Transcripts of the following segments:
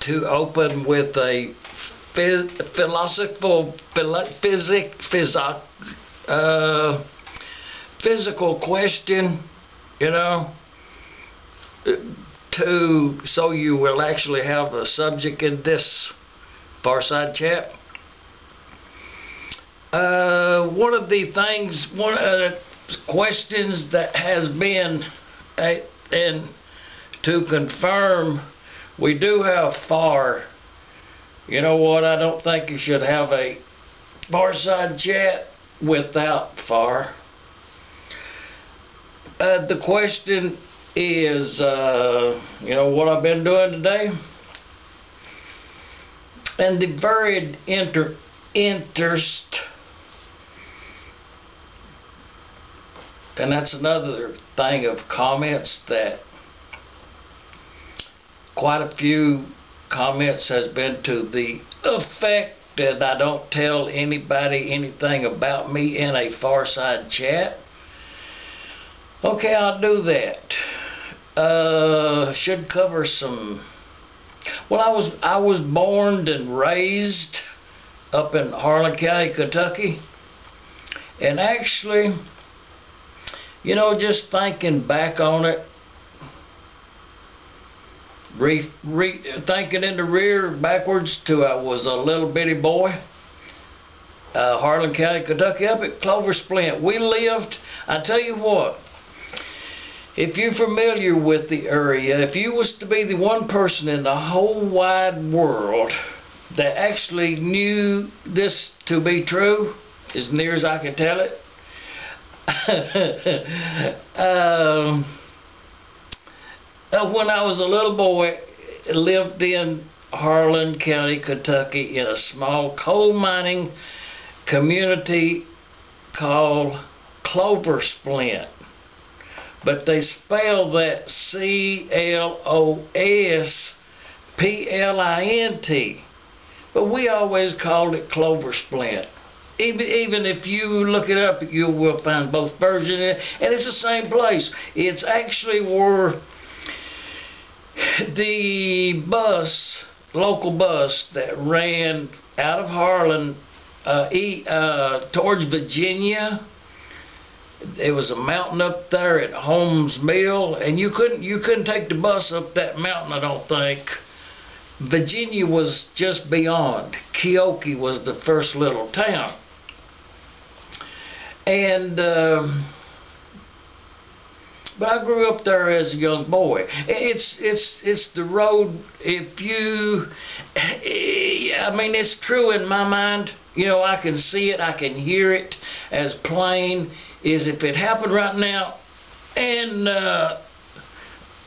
to open with a physical question, you know, so you will actually have a subject in this Fireside Chat. One of the questions that has been, and to confirm, we do have FAR. You know what? I don't think you should have a Fireside Chat without FAR. The question is, you know, what I've been doing today, and the varied interest, and that's another thing of comments, that quite a few comments has been to the effect that I don't tell anybody anything about me in a Fireside Chat. Okay, I'll do that. Should cover some. Well, I was born and raised up in Harlan County, Kentucky, and actually, you know, just thinking back on it, thinking in the rear backwards to I was a little bitty boy, Harlan County, Kentucky, up at Clover Splint. We lived, I tell you what, if you're familiar with the area, if you was to be the one person in the whole wide world that actually knew this to be true, as near as I can tell it, when I was a little boy, I lived in Harlan County, Kentucky, in a small coal mining community called Clover Splint. But they spell that C-L-O-S-P-L-I-N-T. But we always called it Clover Splint. Even if you look it up, you will find both versions, and it's the same place. It's actually where the local bus that ran out of Harlan towards Virginia. There was a mountain up there at Holmes Mill, and you couldn't take the bus up that mountain, I don't think. Virginia was just beyond. Ky was the first little town. And but I grew up there as a young boy. It's the road. If you, I mean, it's true in my mind. You know, I can see it, I can hear it as plain as if it happened right now. And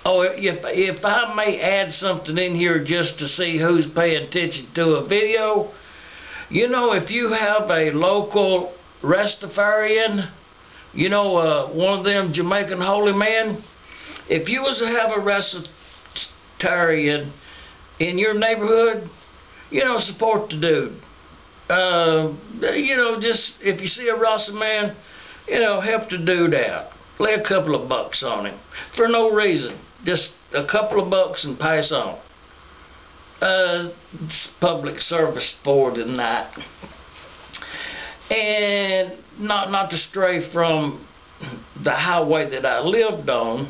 if I may add something in here just to see who's paying attention to a video, you know, if you have a local Rastafarian, you know, one of them Jamaican holy men, if you was to have a Rastafarian in your neighborhood, you know, support the dude. You know, just if you see a Rasta man, you know, help the dude out. Lay a couple of bucks on him for no reason. Just a couple of bucks and pass on. It's public service for tonight. And not to stray from the highway that I lived on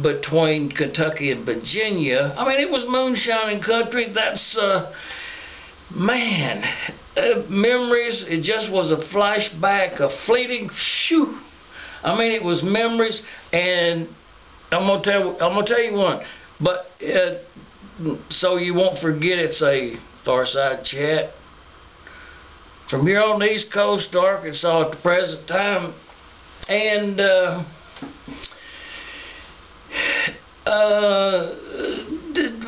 between Kentucky and Virginia. I mean, it was moonshining country. That's man, memories. It just was a flashback, a fleeting shoo. I mean, it was memories, and I'm gonna tell you one. But so you won't forget, it's a Fireside Chat from here on the East Coast to Arkansas at the present time. And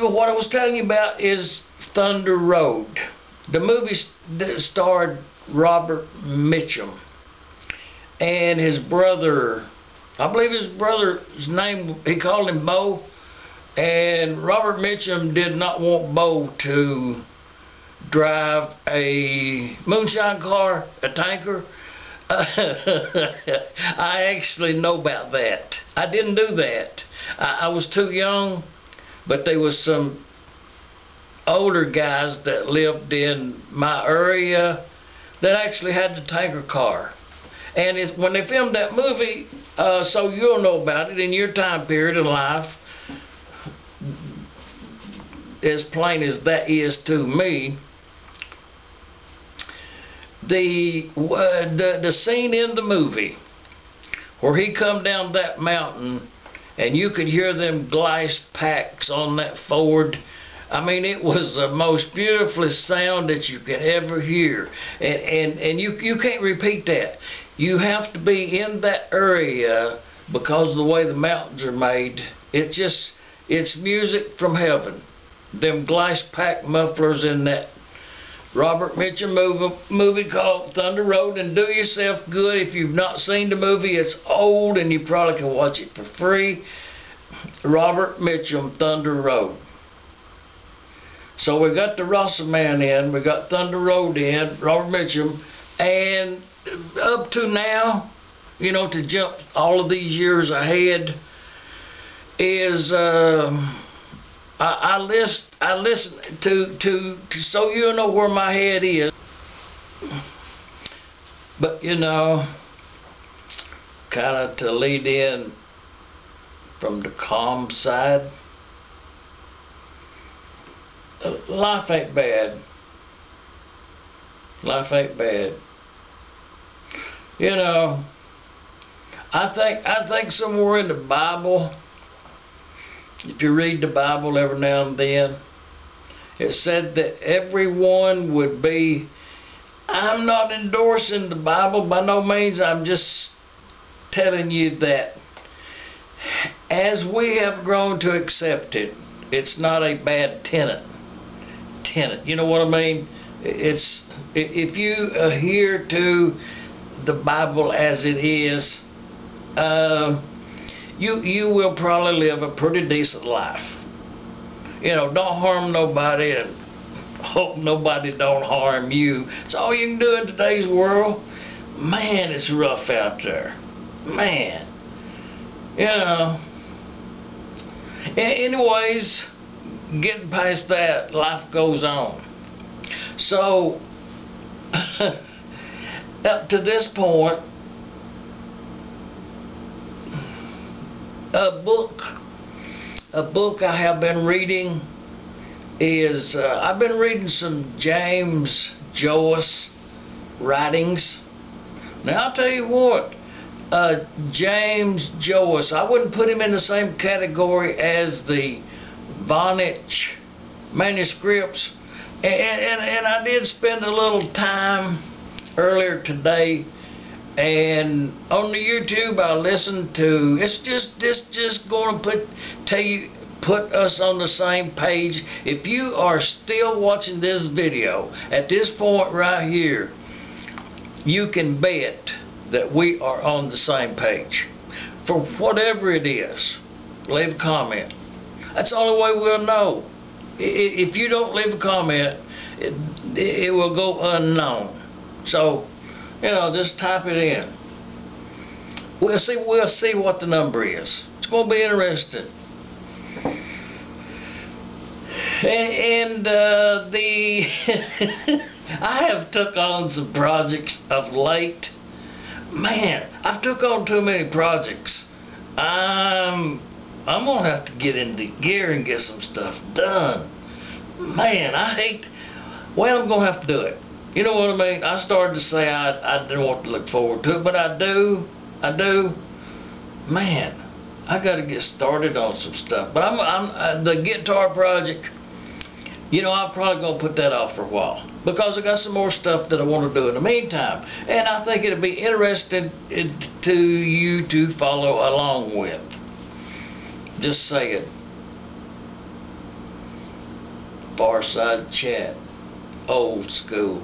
what I was telling you about is Thunder Road. The movie that starred Robert Mitchum and his brother. I believe his brother's name, he called him Bo, and Robert Mitchum did not want Bo to drive a moonshine car, a tanker. I actually know about that. I didn't do that. I was too young, but there was some older guys that lived in my area that actually had the tanker car. And when they filmed that movie, so you'll know about it in your time period of life, as plain as that is to me, the scene in the movie where he come down that mountain and you could hear them glass packs on that Ford. I mean, it was the most beautiful sound that you could ever hear, and you can't repeat that. You have to be in that area because of the way the mountains are made. It's music from heaven. Them glass pack mufflers in that Robert Mitchum movie called Thunder Road, and do yourself good if you've not seen the movie. It's old and you probably can watch it for free. Robert Mitchum, Thunder Road. So we got the Russell Man in, we got Thunder Road in, Robert Mitchum, and up to now, you know, to jump all of these years ahead, is I listen to so you know where my head is. But you know, kind of to lead in from the calm side, life ain't bad. Life ain't bad. You know, I think somewhere in the Bible, if you read the Bible every now and then, it said that everyone would be, I'm not endorsing the Bible by no means, I'm just telling you that as we have grown to accept it, it's not a bad tenet. You know what I mean? It's, if you adhere to the Bible as it is, you will probably live a pretty decent life. You know, don't harm nobody and hope nobody don't harm you. It's all you can do in today's world. Man, it's rough out there. Man. You know. Anyways, getting past that, life goes on. So, up to this point, a book I have been reading is, I've been reading some James Joyce writings. Now I'll tell you what, James Joyce, I wouldn't put him in the same category as the Vonich manuscripts, and I did spend a little time earlier today, and on the YouTube I listened to, it's just going to put us on the same page. If you are still watching this video at this point right here, you can bet that we are on the same page. For whatever it is, leave a comment. That's the only way we'll know. If you don't leave a comment, it will go unknown. So, you know, just type it in. We'll see what the number is. It's going to be interesting. And I have took on some projects of late. Man, I've took on too many projects. I'm gonna have to get into gear and get some stuff done. Man, well, I'm gonna have to do it. You know what I mean? I started to say I didn't want to look forward to it, but I do. Man, I got to get started on some stuff. But I'm the guitar project. You know, I'm probably gonna put that off for a while because I got some more stuff that I want to do in the meantime, and I think it'll be interesting to you to follow along with. Just saying. Fireside Chat, old school.